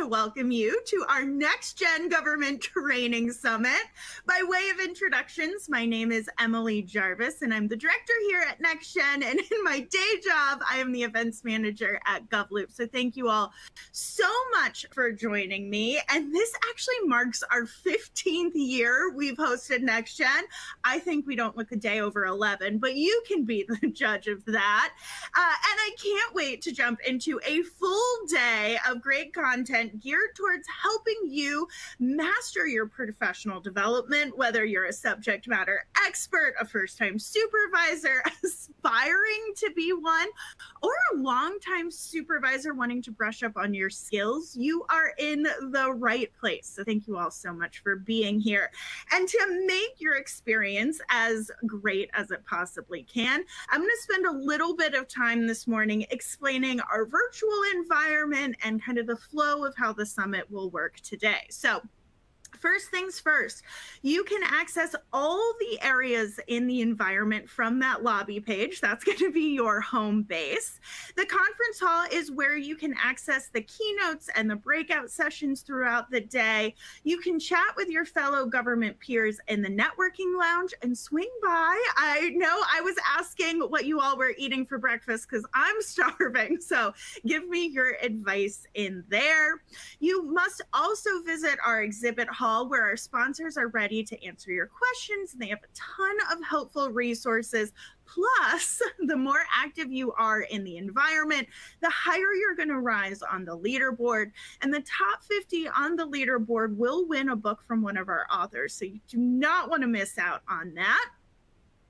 to welcome you to our NextGen Government Training Summit. By way of introductions, my name is Emily Jarvis, and I'm the director here at NextGen, and in my day job, I am the events manager at GovLoop. So thank you all so much for joining me, and this actually marks our 15th year we've hosted NextGen. I think we don't look a day over 11, but you can be the judge of that. And I can't wait to jump into a full day of great content geared towards helping you master your professional development, whether you're a subject matter expert, a first-time supervisor, aspiring to be one, or a longtime supervisor wanting to brush up on your skills. You are in the right place. So thank you all so much for being here. And to make your experience as great as it possibly can, I'm going to spend a little bit of time this morning explaining our virtual environment and kind of the flow of how the summit will work today. So first things first, you can access all the areas in the environment from that lobby page. That's going to be your home base. The conference hall is where you can access the keynotes and the breakout sessions throughout the day. You can chat with your fellow government peers in the networking lounge and swing by. I know I was asking what you all were eating for breakfast because I'm starving, so give me your advice in there. You must also visit our exhibit hall, where our sponsors are ready to answer your questions. They have a ton of helpful resources. Plus, the more active you are in the environment, the higher you're going to rise on the leaderboard. And the top 50 on the leaderboard will win a book from one of our authors. So you do not want to miss out on that.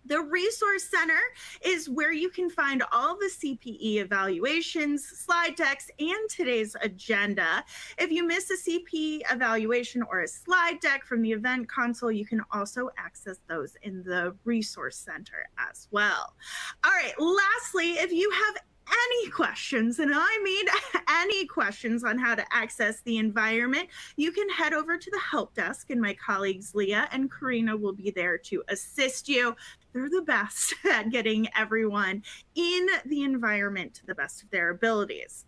The Resource Center is where you can find all the CPE evaluations, slide decks, and today's agenda. If you miss a CPE evaluation or a slide deck from the event console, you can also access those in the Resource Center as well. All right, lastly, if you have any questions, and I mean any questions on how to access the environment, you can head over to the help desk, and my colleagues Leah and Karina will be there to assist you. They're the best at getting everyone in the environment to the best of their abilities.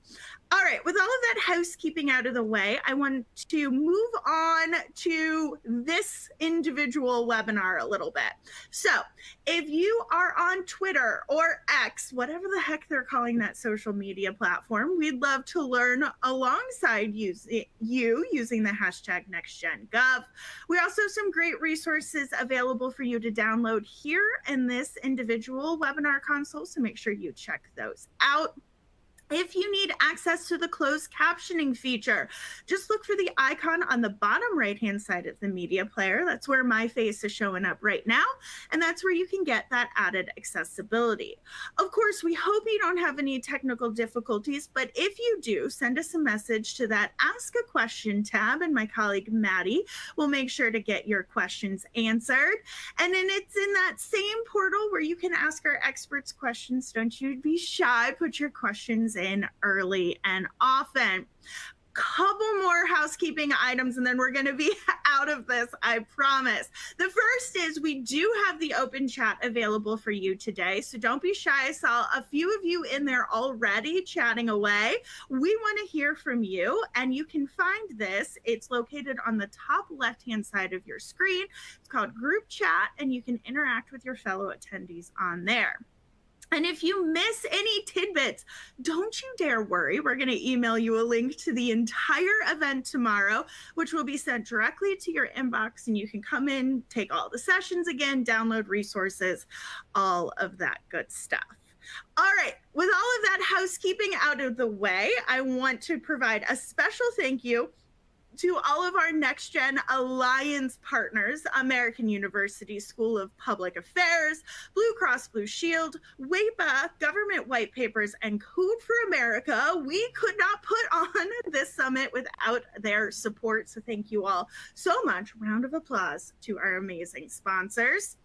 All right, with all of that housekeeping out of the way, I want to move on to this individual webinar a little bit. So if you are on Twitter or X, whatever the heck they're calling that social media platform, we'd love to learn alongside you using the hashtag NextGenGov. We also have some great resources available for you to download here in this individual webinar console, so make sure you check those out. If you need access to the closed captioning feature, just look for the icon on the bottom right-hand side of the media player. That's where my face is showing up right now, and that's where you can get that added accessibility. Of course, we hope you don't have any technical difficulties, but if you do, send us a message to that Ask a Question tab, and my colleague Maddie will make sure to get your questions answered. And then it's in that same portal where you can ask our experts questions. Don't you be shy, put your questions in early and often. Couple more housekeeping items and then we're going to be out of this, I promise. The first is we do have the open chat available for you today, so don't be shy. I saw a few of you in there already chatting away. We want to hear from you, and you can find this. It's located on the top left-hand side of your screen. It's called Group Chat, and you can interact with your fellow attendees on there. And if you miss any tidbits, don't you dare worry. We're going to email you a link to the entire event tomorrow, which will be sent directly to your inbox, and you can come in, take all the sessions again, download resources, all of that good stuff. All right, with all of that housekeeping out of the way, I want to provide a special thank you to all of our NextGen Alliance partners: American University School of Public Affairs, Blue Cross Blue Shield, WAPA, Government White Papers, and Code for America. We could not put on this summit without their support, so thank you all so much. Round of applause to our amazing sponsors.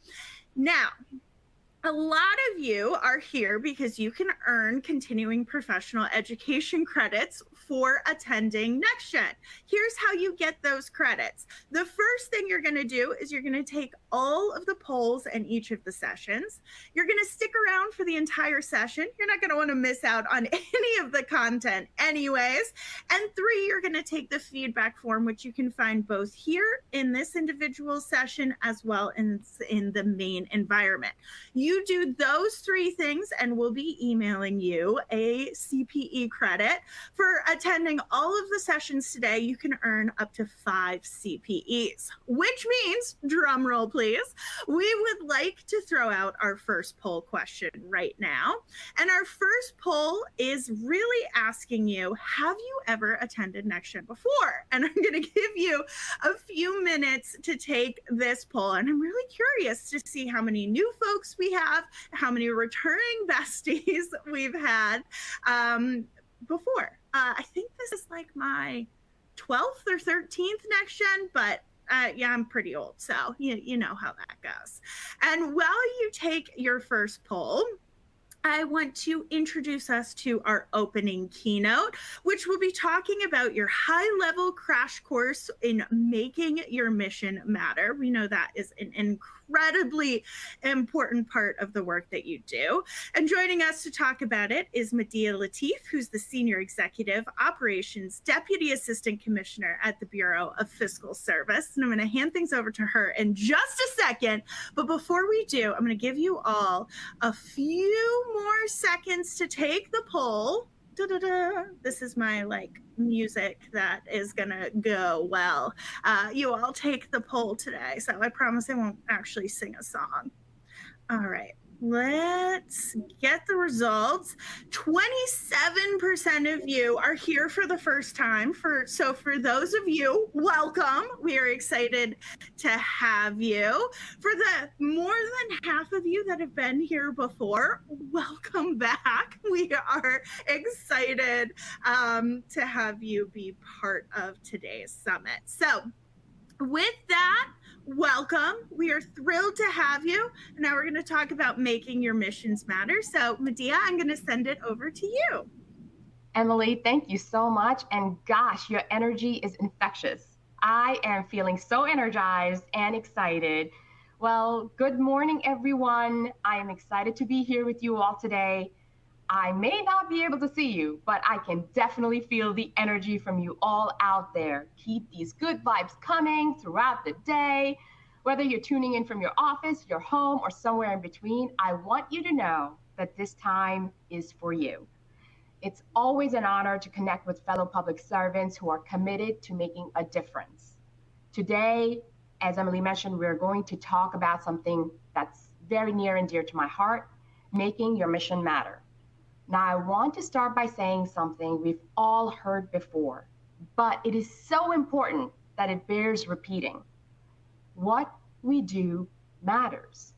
Now, A lot of you are here because you can earn continuing professional education credits for attending NextGen. Here's how you get those credits. The first thing you're going to do is you're going to take all of the polls in each of the sessions. You're going to stick around for the entire session. You're not going to want to miss out on any of the content anyways. And 3, you're going to take the feedback form, which you can find both here in this individual session as well as in the main environment. You do those 3 things and we'll be emailing you a CPE credit. For attending all of the sessions today, you can earn up to 5 CPEs, which means, drum roll please, we would like to throw out our first poll question right now. And our first poll is really asking you, have you ever attended NextGen before? And I'm going to give you a few minutes to take this poll. And I'm really curious to see how many new folks we have, how many returning besties we've had before. I think this is like my 12th or 13th NextGen, but yeah, I'm pretty old, so you know how that goes. And while you take your first poll, I want to introduce us to our opening keynote, which will be talking about your high-level crash course in making your mission matter. We know that is an incredibly important part of the work that you do. And joining us to talk about it is Madiha Latif, who's the Senior Executive Operations Deputy Assistant Commissioner at the Bureau of Fiscal Service. And I'm going to hand things over to her in just a second. But before we do, I'm going to give you all a few more seconds to take the poll. Da-da-da. This is my music that is gonna go well. You all take the poll today, so I promise I won't actually sing a song. All right, let's get the results. 27% of you are here for the first time. So for those of you, welcome. We are excited to have you. For the more than half of you that have been here before, welcome back. We are excited to have you be part of today's summit. So with that, welcome. We are thrilled to have you. Now we're going to talk about making your missions matter. So Madiha, I'm going to send it over to you. Emily, thank you so much. And gosh, your energy is infectious. I am feeling so energized and excited. Well, good morning, everyone. I am excited to be here with you all today. I may not be able to see you, but I can definitely feel the energy from you all out there. Keep these good vibes coming throughout the day. Whether you're tuning in from your office, your home, or somewhere in between, I want you to know that this time is for you. It's always an honor to connect with fellow public servants who are committed to making a difference. Today, as Emily mentioned, we're going to talk about something that's very near and dear to my heart, making your mission matter. Now, I want to start by saying something we've all heard before, but it is so important that it bears repeating. What we do matters.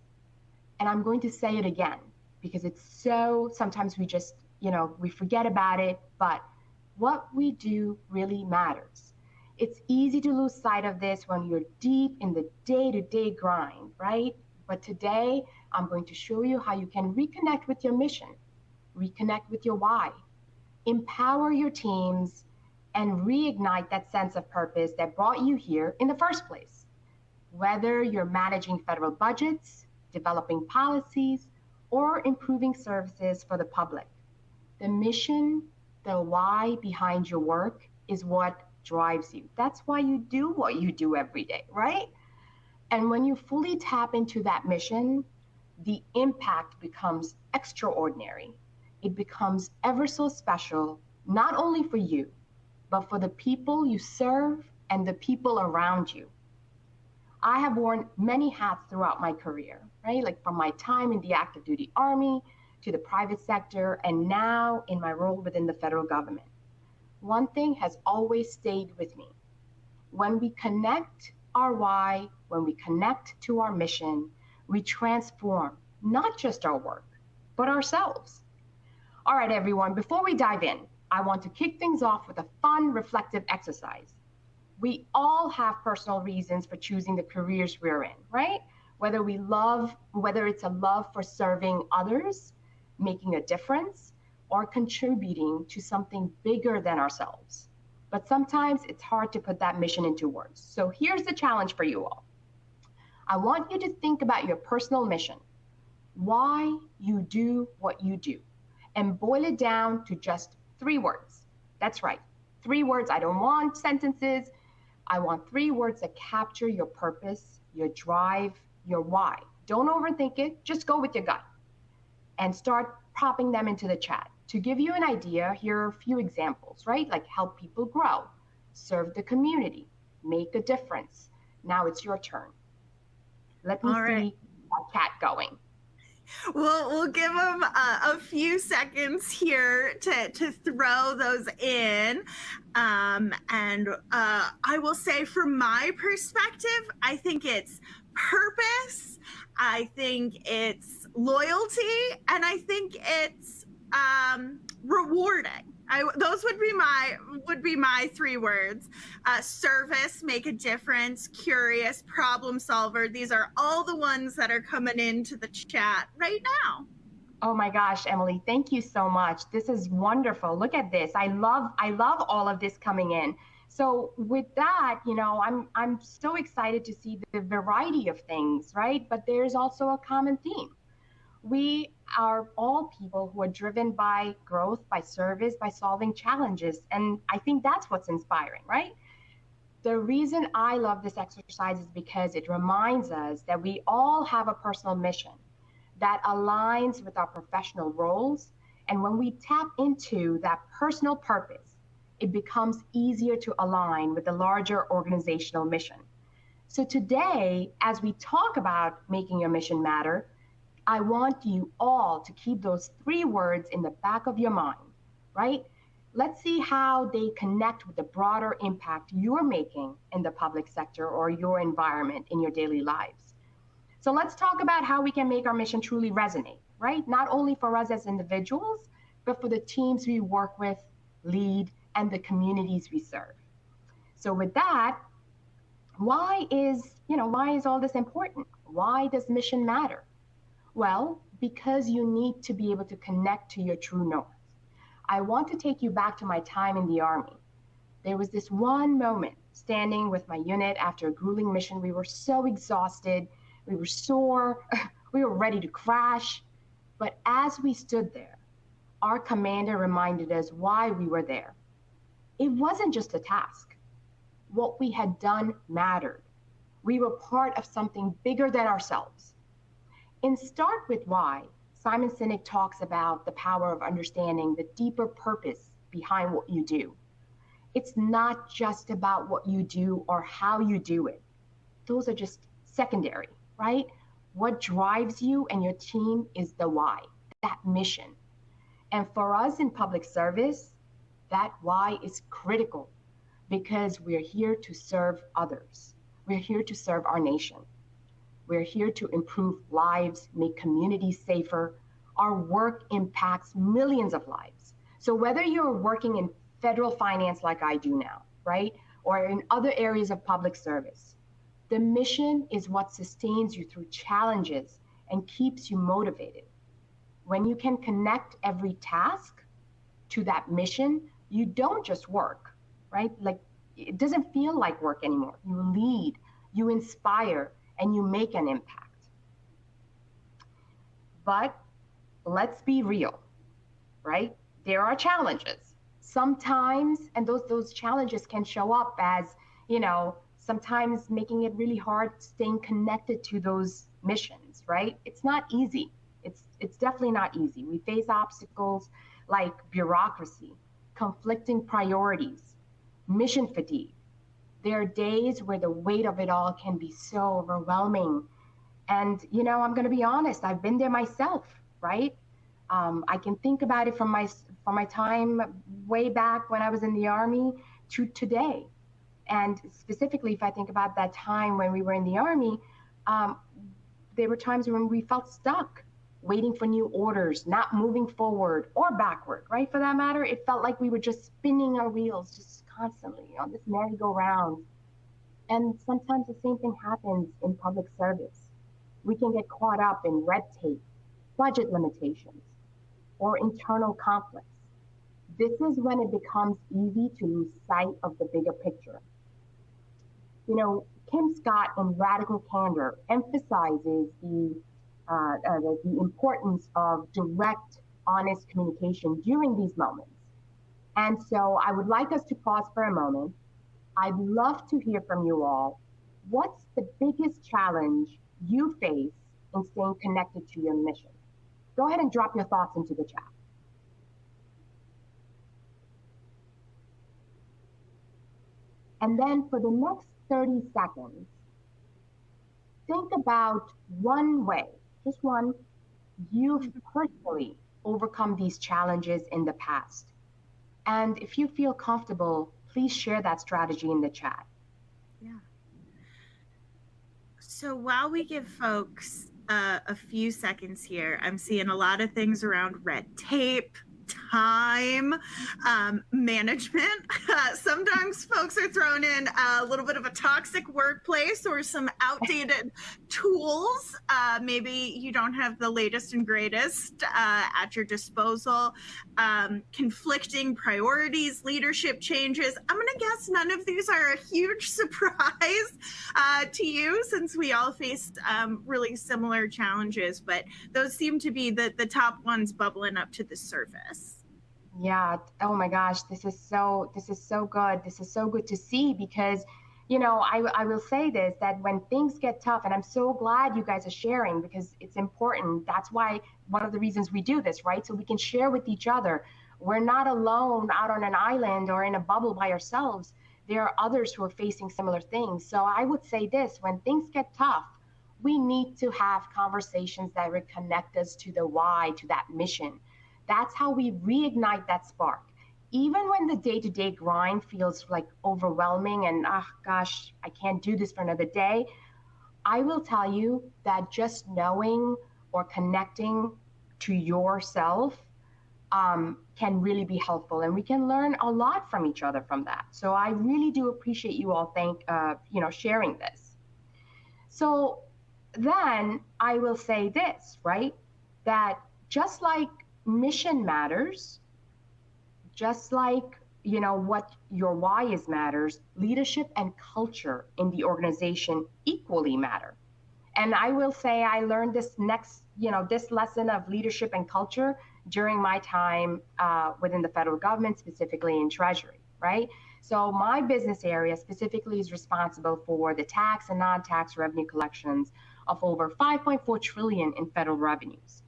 And I'm going to say it again, because it's so, sometimes we just, we forget about it, but what we do really matters. It's easy to lose sight of this when you're deep in the day-to-day grind, right? But today, I'm going to show you how you can reconnect with your mission, reconnect with your why, empower your teams, and reignite that sense of purpose that brought you here in the first place. Whether you're managing federal budgets, developing policies, or improving services for the public, the mission, the why behind your work is what drives you. That's why you do what you do every day, right? And when you fully tap into that mission, the impact becomes extraordinary. It becomes ever so special, not only for you, but for the people you serve and the people around you. I have worn many hats throughout my career, right? Like from my time in the active duty Army to the private sector, and now in my role within the federal government. One thing has always stayed with me. When we connect our why, when we connect to our mission, we transform not just our work, but ourselves. All right, everyone, before we dive in, I want to kick things off with a fun, reflective exercise. We all have personal reasons for choosing the careers we're in, right? whether it's a love for serving others, making a difference, or contributing to something bigger than ourselves. But sometimes it's hard to put that mission into words. So here's the challenge for you all. I want you to think about your personal mission, why you do what you do, and boil it down to just 3 words. That's right, 3 words. I don't want sentences. I want 3 words that capture your purpose, your drive, your why. Don't overthink it, just go with your gut and start popping them into the chat. To give you an idea, here are a few examples, right? Like help people grow, serve the community, make a difference. Now it's your turn. Let me see that chat going. We'll give them a few seconds here to throw those in. And I will say from my perspective, I think it's purpose, I think it's loyalty, and I think it's rewarding. Those would be my 3 words. Service, make a difference, curious, problem solver. These are all the ones that are coming into the chat right now. Oh my gosh, Emily, thank you so much. This is wonderful. Look at this. I love all of this coming in. So with that, I'm so excited to see the variety of things, right? But there's also a common theme. We are all people who are driven by growth, by service, by solving challenges. And I think that's what's inspiring, right? The reason I love this exercise is because it reminds us that we all have a personal mission that aligns with our professional roles. And when we tap into that personal purpose, it becomes easier to align with the larger organizational mission. So today, as we talk about making your mission matter, I want you all to keep those 3 words in the back of your mind, right? Let's see how they connect with the broader impact you're making in the public sector or your environment in your daily lives. So let's talk about how we can make our mission truly resonate, right? Not only for us as individuals, but for the teams we work with, lead, and the communities we serve. So with that, why is all this important? Why does mission matter? Well, because you need to be able to connect to your true north. I want to take you back to my time in the Army. There was this one moment standing with my unit after a grueling mission. We were so exhausted, we were sore, we were ready to crash. But as we stood there, our commander reminded us why we were there. It wasn't just a task. What we had done mattered. We were part of something bigger than ourselves. In Start With Why, Simon Sinek talks about the power of understanding the deeper purpose behind what you do. It's not just about what you do or how you do it. Those are just secondary, right? What drives you and your team is the why, that mission. And for us in public service, that why is critical because we're here to serve others. We're here to serve our nation. We're here to improve lives, make communities safer. Our work impacts millions of lives. So whether you're working in federal finance like I do now, right? Or in other areas of public service, the mission is what sustains you through challenges and keeps you motivated. When you can connect every task to that mission, you don't just work, right? Like it doesn't feel like work anymore. You lead, you inspire, and you make an impact. But let's be real, right? There are challenges. Sometimes, and those challenges can show up as, sometimes making it really hard staying connected to those missions, right? It's not easy. It's definitely not easy. We face obstacles like bureaucracy, conflicting priorities, mission fatigue. There are days where the weight of it all can be so overwhelming. And, I'm going to be honest, I've been there myself, right? I can think about it from my time way back when I was in the Army to today. And specifically, if I think about that time when we were in the Army, there were times when we felt stuck, waiting for new orders, not moving forward or backward, right? For that matter, it felt like we were just spinning our wheels just constantly on this merry-go-round. And sometimes the same thing happens in public service. We can get caught up in red tape, budget limitations, or internal conflicts. This is when it becomes easy to lose sight of the bigger picture. Kim Scott in Radical Candor emphasizes the importance of direct, honest communication during these moments. And so I would like us to pause for a moment. I'd love to hear from you all. What's the biggest challenge you face in staying connected to your mission? Go ahead and drop your thoughts into the chat. And then for the next 30 seconds, think about one way, just one, you've personally overcome these challenges in the past. And if you feel comfortable, please share that strategy in the chat. Yeah. So while we give folks a few seconds here, I'm seeing a lot of things around red tape, time management. Sometimes folks are thrown in a little bit of a toxic workplace or some outdated tools. Maybe you don't have the latest and greatest at your disposal. Conflicting priorities, leadership changes. I'm going to guess none of these are a huge surprise to you, since we all faced really similar challenges, but those seem to be the top ones bubbling up to the surface. Yeah. Oh my gosh, this is so good. This is so good to see, because I will say this, that when things get tough, and I'm so glad you guys are sharing, because it's important. That's why one of the reasons we do this, right? So we can share with each other. We're not alone out on an island or in a bubble by ourselves. There are others who are facing similar things. So I would say this, when things get tough, we need to have conversations that reconnect us to the why, to that mission. That's how we reignite that spark. Even when the day-to-day grind feels like overwhelming and, oh gosh, I can't do this for another day, I will tell you that just knowing or connecting to yourself can really be helpful, and we can learn a lot from each other from that. So I really do appreciate you all sharing this. So then I will say this, right? That just like mission matters, just like what your why is matters, leadership and culture in the organization equally matter. And I will say I learned this lesson of leadership and culture during my time within the federal government, specifically in Treasury, right? So my business area specifically is responsible for the tax and non-tax revenue collections of over 5.4 trillion in federal revenues.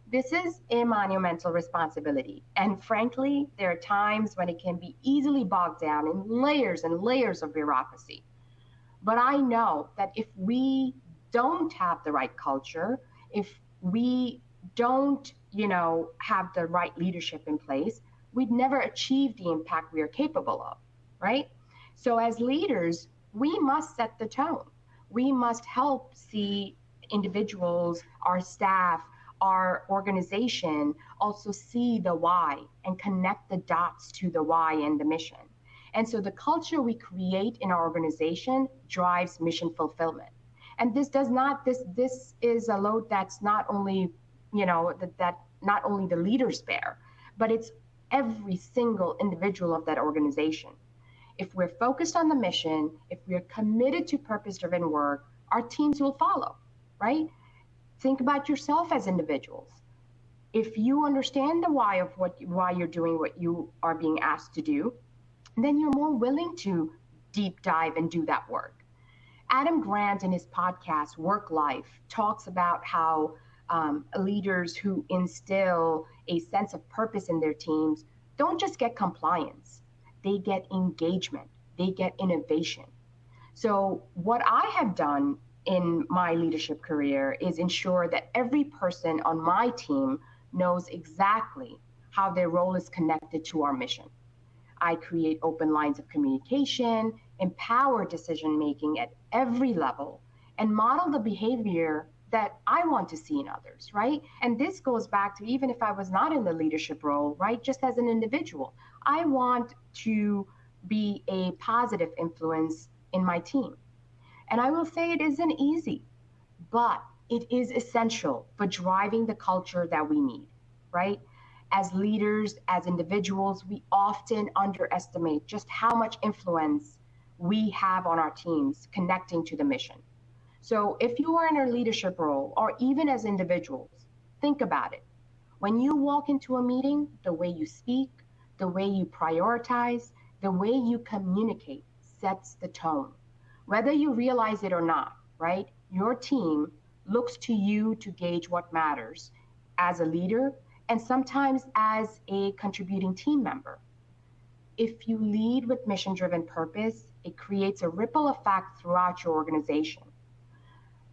This is a monumental responsibility. And frankly, there are times when it can be easily bogged down in layers and layers of bureaucracy. But I know that if we don't have the right culture, if we don't, have the right leadership in place, we'd never achieve the impact we are capable of, right? So as leaders, we must set the tone. We must help see individuals, our staff, our organization also see the why and connect the dots to the why and the mission. And so the culture we create in our organization drives mission fulfillment. And this is a load that's not only, that not only the leaders bear, but it's every single individual of that organization. If we're focused on the mission, if we're committed to purpose-driven work, our teams will follow, right? Think about yourself as individuals. If you understand the why of why you're doing what you are being asked to do, then you're more willing to deep dive and do that work. Adam Grant in his podcast, Work Life, talks about how leaders who instill a sense of purpose in their teams don't just get compliance, they get engagement, they get innovation. So what I have done in my leadership career is ensure that every person on my team knows exactly how their role is connected to our mission. I create open lines of communication, empower decision-making at every level, and model the behavior that I want to see in others, right? And this goes back to even if I was not in the leadership role, right? Just as an individual, I want to be a positive influence in my team. And I will say it isn't easy, but It is essential for driving the culture that we need, right? As leaders, as individuals, we often underestimate just how much influence we have on our teams connecting to the mission. So if you are in a leadership role or even as individuals, think about it. When you walk into a meeting, the way you speak, the way you prioritize, the way you communicate sets the tone. Whether you realize it or not, right? Your team looks to you to gauge what matters as a leader and sometimes as a contributing team member. If you lead with mission driven purpose, it creates a ripple effect throughout your organization.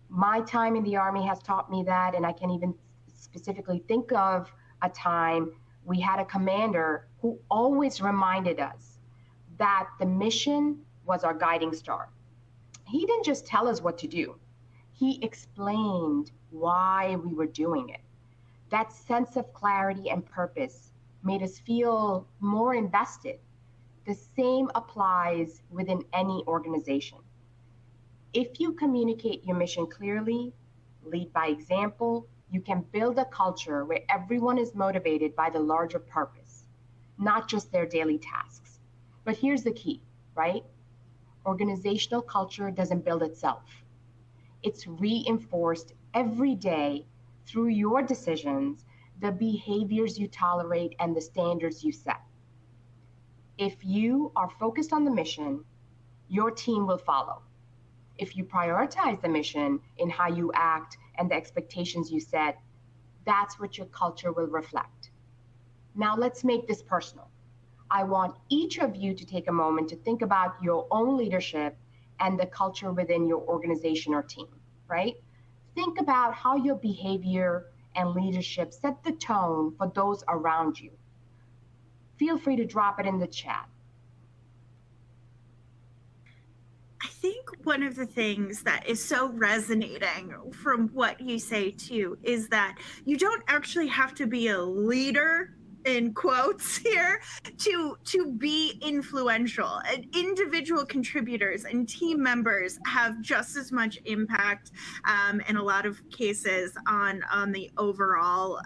My time in the Army has taught me that, and I can even specifically think of a time we had a commander who always reminded us that the mission was our guiding star. He didn't just tell us what to do, he explained why we were doing it. That sense of clarity and purpose made us feel more invested. The same applies within any organization. If you communicate your mission clearly, lead by example, you can build a culture where everyone is motivated by the larger purpose, not just their daily tasks. But here's the key, right? Organizational culture doesn't build itself. It's reinforced every day through your decisions, the behaviors you tolerate, and the standards you set. If you are focused on the mission, your team will follow. If you prioritize the mission in how you act and the expectations you set, that's what your culture will reflect. Now let's make this personal. I want each of you to take a moment to think about your own leadership and the culture within your organization or team, right? Think about how your behavior and leadership set the tone for those around you. Feel free to drop it in the chat. I think one of the things that is so resonating from what you say too is that you don't actually have to be a leader in quotes here to be influential. And individual contributors and team members have just as much impact in a lot of cases on the overall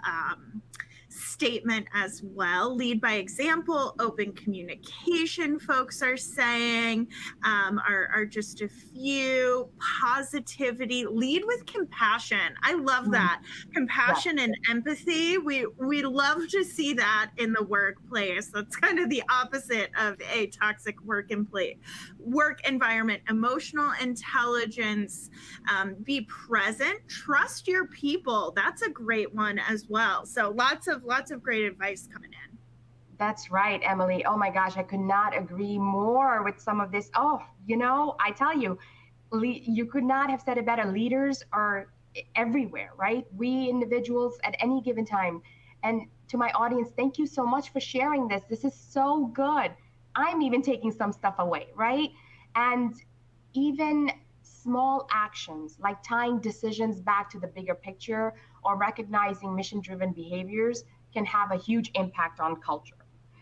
statement as well. Lead by example, open communication, folks are saying, are just a few. Positivity, lead with compassion. I love that. Compassion and empathy. We love to see that in the workplace. That's kind of the opposite of a toxic work environment. Emotional intelligence, be present, trust your people. That's a great one as well. So lots of great advice coming in. That's right, Emily. Oh my gosh, I could not agree more with some of this. Oh, I tell you, you could not have said it better. Leaders are everywhere, right? We individuals at any given time. And to my audience, thank you so much for sharing this. This is so good. I'm even taking some stuff away, right? And even small actions like tying decisions back to the bigger picture or recognizing mission-driven behaviors can have a huge impact on culture.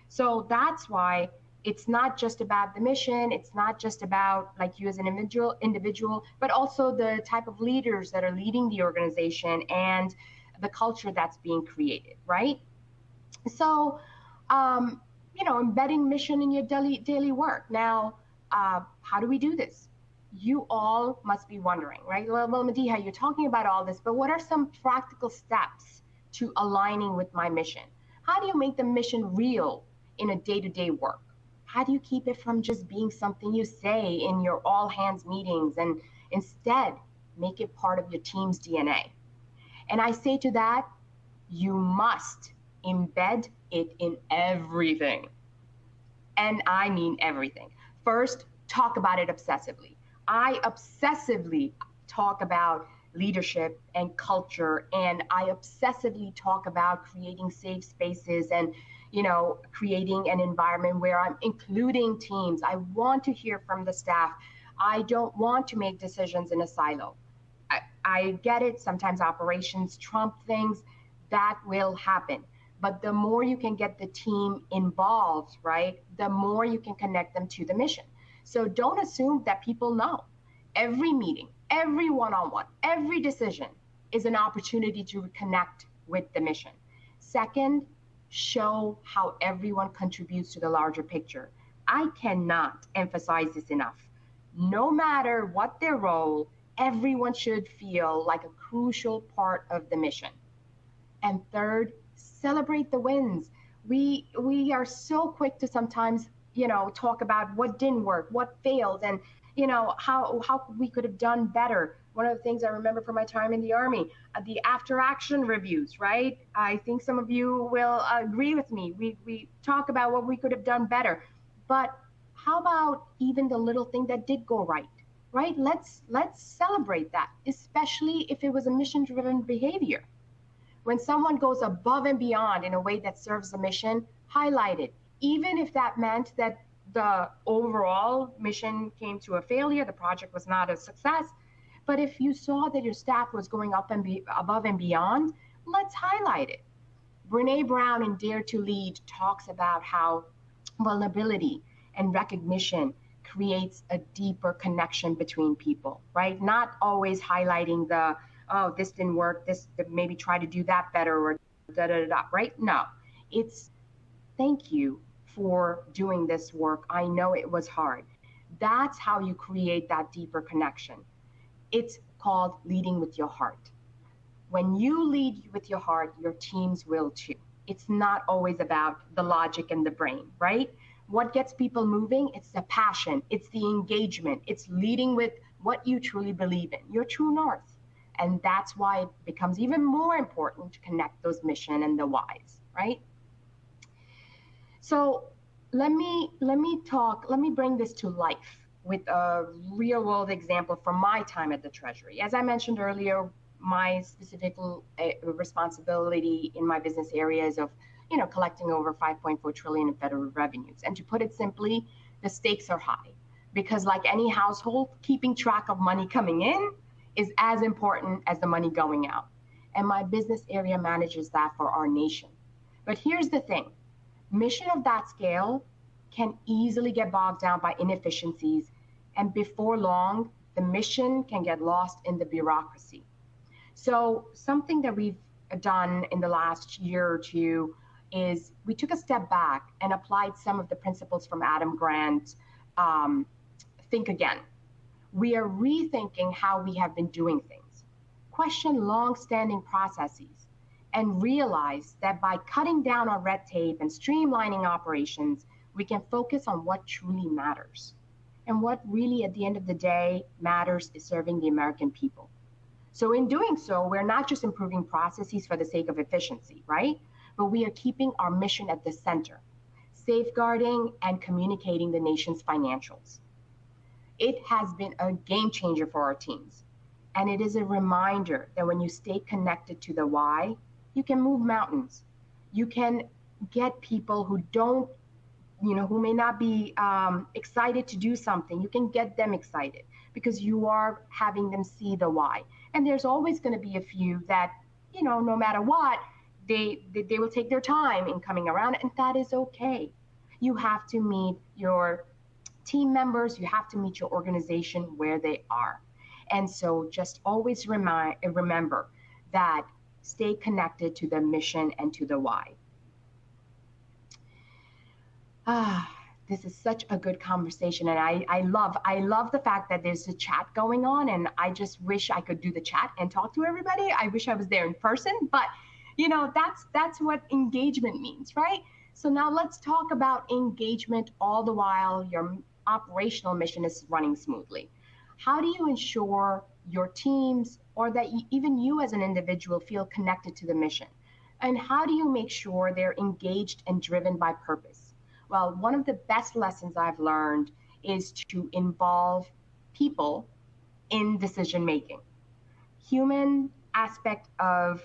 So that's why it's not just about the mission. It's not just about like you as an individual, but also the type of leaders that are leading the organization and the culture that's being created, right? So, embedding mission in your daily work. Now, how do we do this? You all must be wondering, right? Well, Madiha, you're talking about all this, but what are some practical steps to aligning with my mission? How do you make the mission real in a day-to-day work? How do you keep it from just being something you say in your all hands meetings and instead make it part of your team's DNA? And I say to that, you must embed it in everything. And I mean everything. First, talk about it obsessively. I obsessively talk about leadership and culture, and I obsessively talk about creating safe spaces and creating an environment where I'm including teams. I want to hear from the staff. I don't want to make decisions in a silo. I get it. Sometimes operations trump things. That will happen. But the more you can get the team involved, right, the more you can connect them to the mission. So don't assume that people know. Every meeting, every one-on-one, every decision is an opportunity to connect with the mission. Second, show how everyone contributes to the larger picture. I cannot emphasize this enough. No matter what their role, everyone should feel like a crucial part of the mission. And third, celebrate the wins. We are so quick to sometimes, talk about what didn't work, what failed, and how we could have done better. One of the things I remember from my time in the Army, the after action reviews, right? I think some of you will agree with me. We talk about what we could have done better, but how about even the little thing that did go right? Right? Let's celebrate that, especially if it was a mission driven behavior. When someone goes above and beyond in a way that serves the mission, highlight it. Even if that meant that the overall mission came to a failure, the project was not a success. But if you saw that your staff was going above and beyond, let's highlight it. Brene Brown in Dare to Lead talks about how vulnerability and recognition creates a deeper connection between people, right? Not always highlighting the, oh, this didn't work, this maybe try to do that better, or da da da, right? No, it's thank you for doing this work. I know it was hard. That's how you create that deeper connection. It's called leading with your heart. When you lead with your heart, your teams will too. It's not always about the logic and the brain, right? What gets people moving? It's the passion, it's the engagement, it's leading with what you truly believe in, your true north. And that's why it becomes even more important to connect those mission and the whys, right? So let me bring this to life with a real world example from my time at the Treasury. As I mentioned earlier, my specific responsibility in my business area is of collecting over 5.4 trillion in federal revenues. And to put it simply, the stakes are high because like any household, keeping track of money coming in is as important as the money going out. And my business area manages that for our nation. But here's the thing, mission of that scale can easily get bogged down by inefficiencies. And before long, the mission can get lost in the bureaucracy. So something that we've done in the last year or two is we took a step back and applied some of the principles from Adam Grant's Think Again. We are rethinking how we have been doing things, question long-standing processes, and realize that by cutting down on red tape and streamlining operations, we can focus on what truly matters. And what really, at the end of the day, matters is serving the American people. So in doing so, we're not just improving processes for the sake of efficiency, right? But we are keeping our mission at the center, safeguarding and communicating the nation's financials. It has been a game changer for our teams. And it is a reminder that when you stay connected to the why, you can move mountains. You can get people who don't, who may not be excited to do something. You can get them excited because you are having them see the why. And there's always going to be a few that, no matter what, they will take their time in coming around, and that is okay. You have to meet your team members, you have to meet your organization where they are. And so just always remember that stay connected to the mission and to the why. This is such a good conversation, and I love the fact that there's a chat going on, and I just wish I could do the chat and talk to everybody. I wish I was there in person, but that's what engagement means, right? So now let's talk about engagement all the while your operational mission is running smoothly. How do you ensure your teams or that even you as an individual feel connected to the mission? And how do you make sure they're engaged and driven by purpose? Well, one of the best lessons I've learned is to involve people in decision making. Human aspect of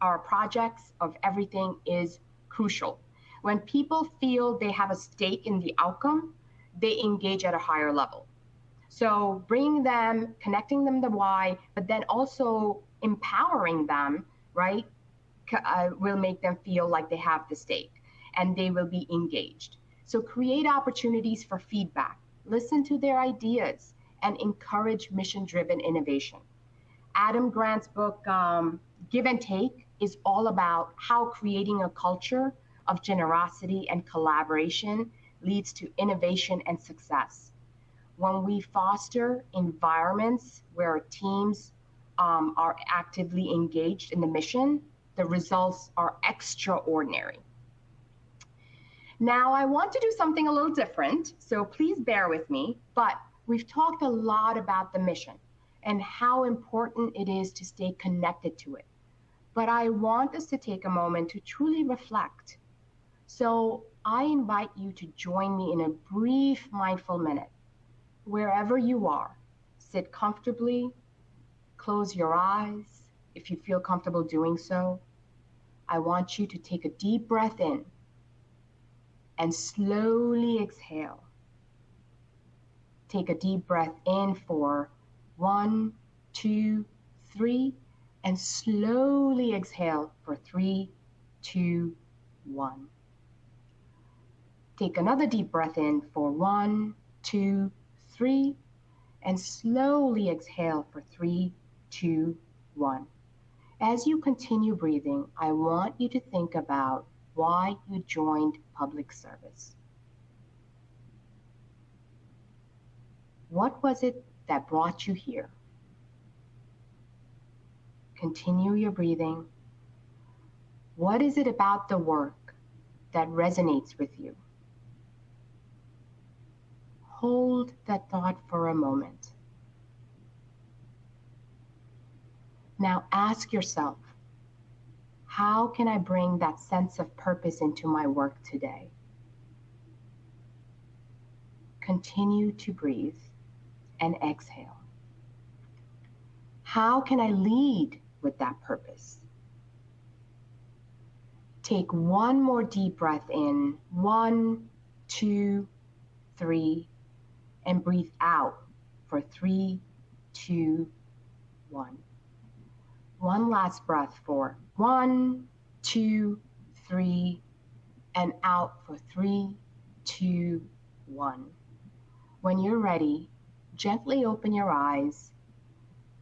our projects, of everything, is crucial. When people feel they have a stake in the outcome, they engage at a higher level. So bringing them, connecting them to why, but then also empowering them, right, will make them feel like they have the stake and they will be engaged. So create opportunities for feedback, listen to their ideas, and encourage mission-driven innovation. Adam Grant's book, Give and Take, is all about how creating a culture of generosity and collaboration leads to innovation and success. When we foster environments where teams are actively engaged in the mission, the results are extraordinary. Now, I want to do something a little different, so please bear with me, but we've talked a lot about the mission and how important it is to stay connected to it. But I want us to take a moment to truly reflect. So I invite you to join me in a brief mindful minute. Wherever you are, sit comfortably, close your eyes if you feel comfortable doing so. I want you to take a deep breath in and slowly exhale. Take a deep breath in for 1, 2, 3, and slowly exhale for 3, 2, 1. Take another deep breath in for 1, 2, 3, and slowly exhale for 3, 2, 1. As you continue breathing, I want you to think about why you joined public service. What was it that brought you here? Continue your breathing. What is it about the work that resonates with you? Hold that thought for a moment. Now ask yourself, how can I bring that sense of purpose into my work today? Continue to breathe and exhale. How can I lead with that purpose? Take one more deep breath in, 1, 2, 3, and breathe out for 3, 2, 1. One last breath for 1, 2, 3, and out for 3, 2, 1. When you're ready, gently open your eyes.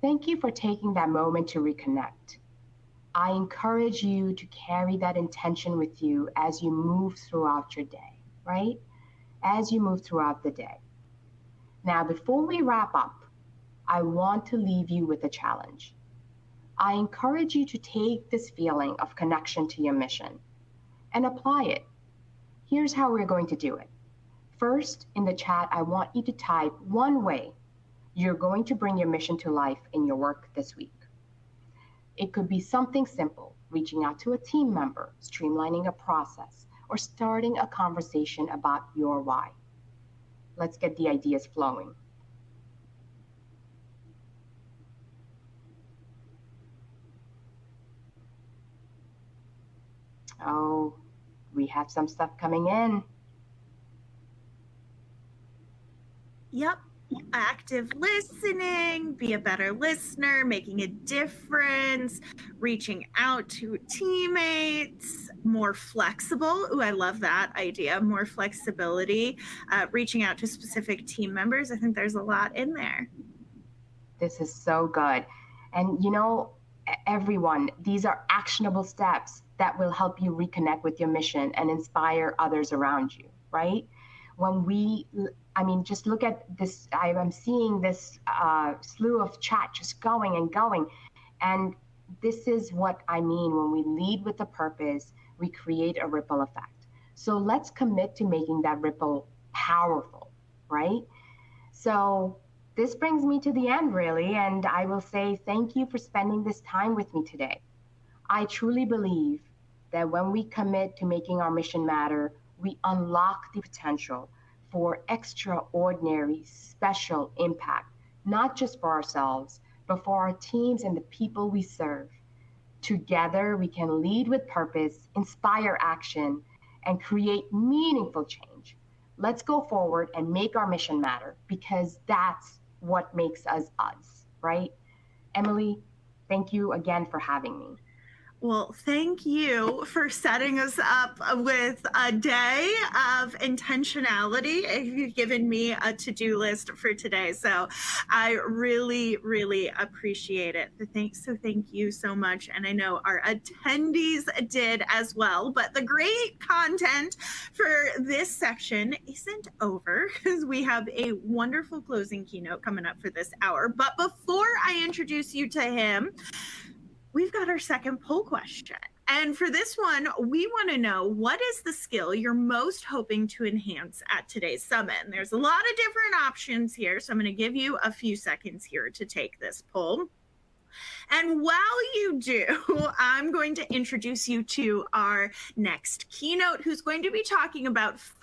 Thank you for taking that moment to reconnect. I encourage you to carry that intention with you as you move throughout your day, right? As you move throughout the day. Now, before we wrap up, I want to leave you with a challenge. I encourage you to take this feeling of connection to your mission and apply it. Here's how we're going to do it. First, in the chat, I want you to type one way you're going to bring your mission to life in your work this week. It could be something simple, reaching out to a team member, streamlining a process, or starting a conversation about your why. Let's get the ideas flowing. Oh, we have some stuff coming in. Yep. Active listening, be a better listener, making a difference, reaching out to teammates, more flexible. Ooh, I love that idea, more flexibility, reaching out to specific team members. I think there's a lot in there. This is so good. And you know, everyone, these are actionable steps that will help you reconnect with your mission and inspire others around you, right? When we, just look at this, I'm seeing this slew of chat just going and going. And this is what I mean when we lead with a purpose, we create a ripple effect. So let's commit to making that ripple powerful, right? So this brings me to the end, really, and I will say thank you for spending this time with me today. I truly believe that when we commit to making our mission matter, we unlock the potential for extraordinary, special impact, not just for ourselves, but for our teams and the people we serve. Together, we can lead with purpose, inspire action, and create meaningful change. Let's go forward and make our mission matter, because that's what makes us us, right? Emily, thank you again for having me. Well, thank you for setting us up with a day of intentionality. You've given me a to-do list for today, so I really, really appreciate it. So thank you so much, and I know our attendees did as well. But the great content for this section isn't over because we have a wonderful closing keynote coming up for this hour. But before I introduce you to him, we've got our second poll question. And for this one, we want to know, what is the skill you're most hoping to enhance at today's summit? And there's a lot of different options here, so I'm going to give you a few seconds here to take this poll. And while you do, I'm going to introduce you to our next keynote, who's going to be talking about 5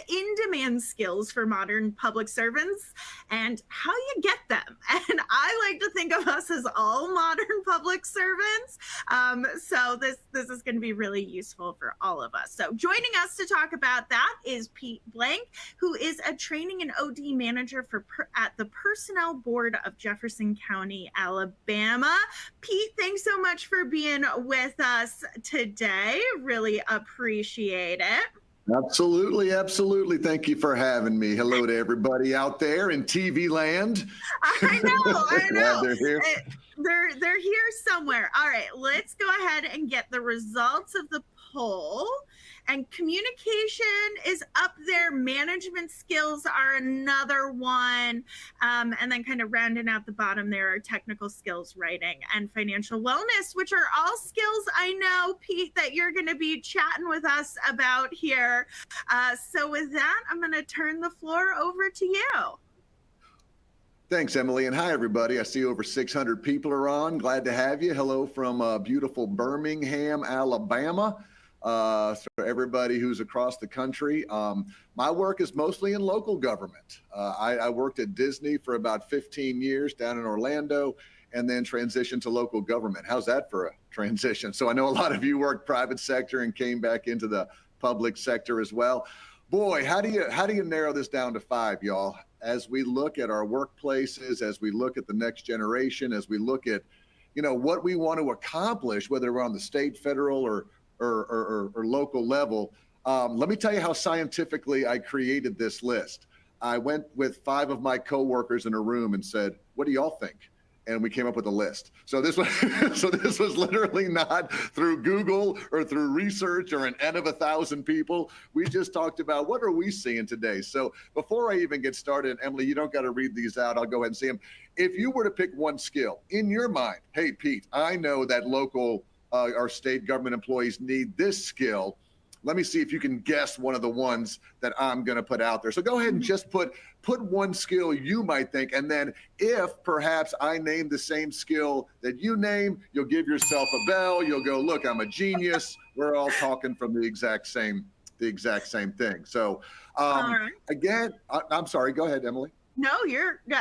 in-demand skills for modern public servants and how you get them. And I like to think of us as all modern public servants. So this is going to be really useful for all of us. So joining us to talk about that is Pete Blank, who is a training and OD manager at the Personnel Board of Jefferson County, Alabama. Pete, thanks so much for being with us today. Really appreciate it. Absolutely, absolutely. Thank you for having me. Hello to everybody out there in TV land. I know. They're here. They're here somewhere. All right, let's go ahead and get the results of the poll. And communication is up there. Management skills are another one. And then kind of rounding out the bottom there are technical skills, writing, and financial wellness, which are all skills I know, Pete, that you're going to be chatting with us about here. So with that, I'm going to turn the floor over to you. Thanks, Emily, and hi, everybody. I see over 600 people are on. Glad to have you. Hello from beautiful Birmingham, Alabama. So everybody who's across the country. My work is mostly in local government. I worked at Disney for about 15 years down in Orlando and then transitioned to local government. How's that for a transition? So I know a lot of you worked private sector and came back into the public sector as well. Boy, how do you narrow this down to 5, y'all? As we look at our workplaces, as we look at the next generation, as we look at, what we want to accomplish, whether we're on the state, federal, or local level. Let me tell you how scientifically I created this list. I went with 5 of my coworkers in a room and said, "What do y'all think?" And we came up with a list. So this was literally not through Google or through research or an N of 1,000 people. We just talked about what are we seeing today. So before I even get started, Emily, you don't got to read these out. I'll go ahead and see them. If you were to pick one skill in your mind, hey, Pete, I know that local our state government employees need this skill. Let me see if you can guess one of the ones that I'm going to put out there. So go ahead and just put one skill you might think. And then if perhaps I name the same skill that you name, you'll give yourself a bell. You'll go, look, I'm a genius. We're all talking from the exact same thing. So again, I'm sorry. Go ahead, Emily. No,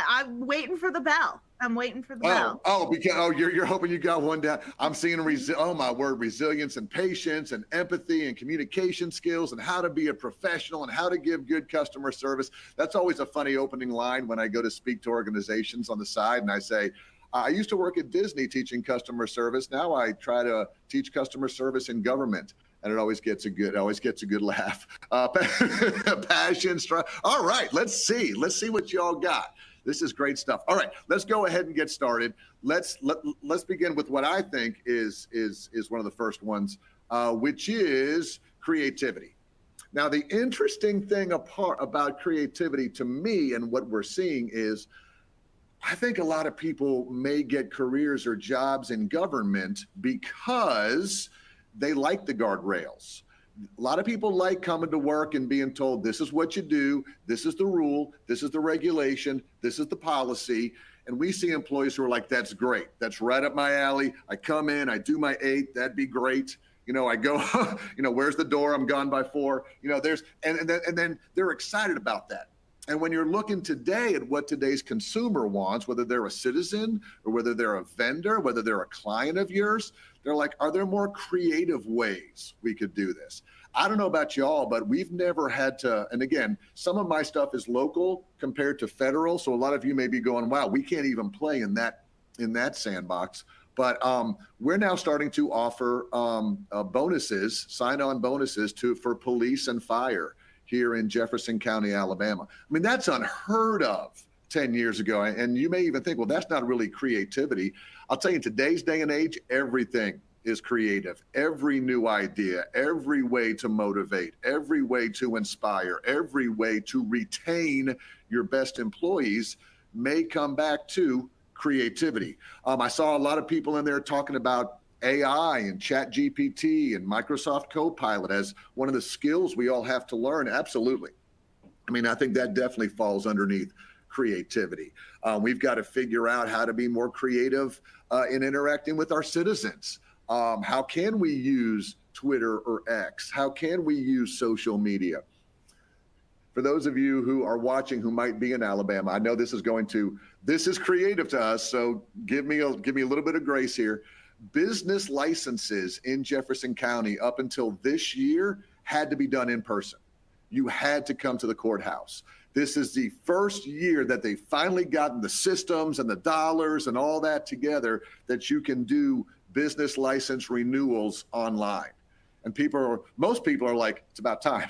I'm waiting for the bell. I'm waiting for the bell. Because you're hoping you got one down. I'm seeing resilience and patience and empathy and communication skills and how to be a professional and how to give good customer service. That's always a funny opening line when I go to speak to organizations on the side and I say, I used to work at Disney teaching customer service. Now I try to teach customer service in government. And it always gets a good laugh. Passion, all right, let's see what y'all got. This is great stuff. All right, let's go ahead and get started. Let's begin with what I think is one of the first ones, which is creativity. Now, the interesting thing about creativity to me and what we're seeing is I think a lot of people may get careers or jobs in government because they like the guardrails. A lot of people like coming to work and being told, this is what you do, this is the rule, this is the regulation, this is the policy. And we see employees who are like, that's great. That's right up my alley. I come in, I do my 8, that'd be great. I go, where's the door? I'm gone by 4. And then they're excited about that. And when you're looking today at what today's consumer wants, whether they're a citizen or whether they're a vendor, whether they're a client of yours, they're like, are there more creative ways we could do this? I don't know about y'all, but we've never had to, and again, some of my stuff is local compared to federal. So a lot of you may be going, wow, we can't even play in that sandbox. But we're now starting to offer bonuses, sign-on bonuses for police and fire here in Jefferson County, Alabama. I mean, that's unheard of 10 years ago. And you may even think, well, that's not really creativity. I'll tell you, in today's day and age, everything is creative. Every new idea, every way to motivate, every way to inspire, every way to retain your best employees may come back to creativity. I saw a lot of people in there talking about AI and ChatGPT and Microsoft Copilot as one of the skills we all have to learn. Absolutely. I mean, I think that definitely falls underneath creativity. We've got to figure out how to be more creative in interacting with our citizens. How can we use Twitter or X? How can we use social media? For those of you who are watching who might be in Alabama, I know this is creative to us, so give me a little bit of grace here. Business licenses in Jefferson County up until this year had to be done in person. You had to come to the courthouse. This is the first year that they finally gotten the systems and the dollars and all that together that you can do business license renewals online. And most people are like, it's about time.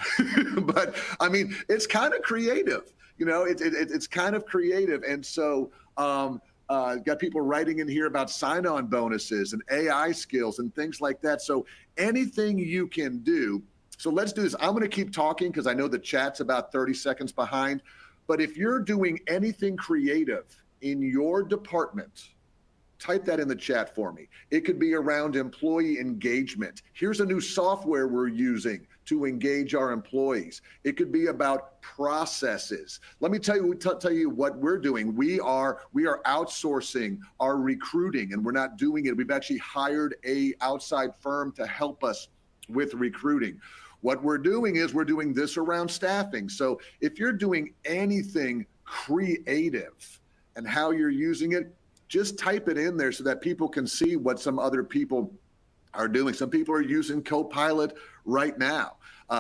But I mean, it's kind of creative, it's kind of creative. And so got people writing in here about sign-on bonuses and AI skills and things like that. So anything you can do. So let's do this. I'm going to keep talking because I know the chat's about 30 seconds behind. But if you're doing anything creative in your department, type that in the chat for me. It could be around employee engagement. Here's a new software we're using to engage our employees. It could be about processes. Let me tell you what we're doing. We are outsourcing our recruiting, and we're not doing it. We've actually hired a outside firm to help us with recruiting. What we're doing is we're doing this around staffing. So if you're doing anything creative and how you're using it, just type it in there so that people can see what some other people are doing. Some people are using Copilot right now.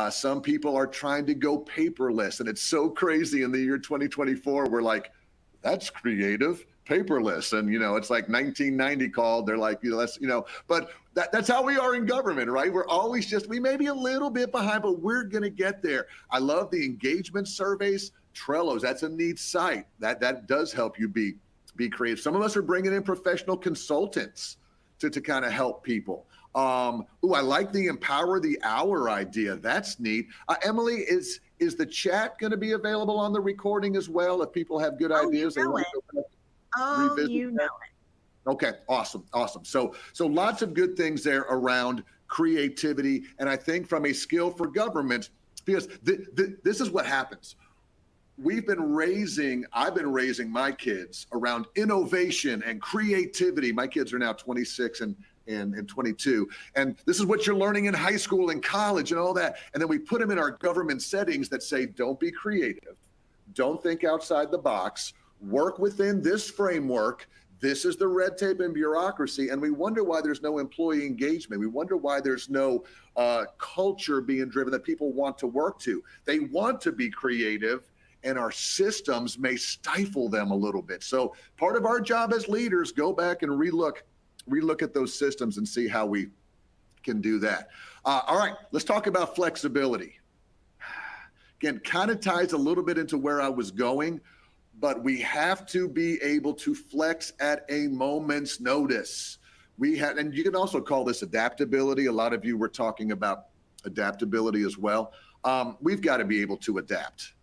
Some people are trying to go paperless. And it's so crazy in the year 2024. We're like, that's creative, paperless. And, it's like 1990 called. They're like, but that's how we are in government, right? We're always we may be a little bit behind, but we're going to get there. I love the engagement surveys. Trello's, that's a neat site. That does help you be creative. Some of us are bringing in professional consultants to kind of help people. I like the Empower the Hour idea. That's neat. Emily, is the chat going to be available on the recording as well if people have good ideas? You know it. Okay, awesome. So lots of good things there around creativity. And I think from a skill for government, because this is what happens. I've been raising my kids around innovation and creativity. My kids are now 26 and 22. And this is what you're learning in high school and college and all that. And then we put them in our government settings that say, don't be creative. Don't think outside the box. Work within this framework. This is the red tape and bureaucracy. And we wonder why there's no employee engagement. We wonder why there's no culture being driven that people want to work to. They want to be creative, and our systems may stifle them a little bit. So part of our job as leaders, go back and relook at those systems and see how we can do that. All right, let's talk about flexibility. Again, kind of ties a little bit into where I was going, but we have to be able to flex at a moment's notice. And you can also call this adaptability. A lot of you were talking about adaptability as well. We've got to be able to adapt.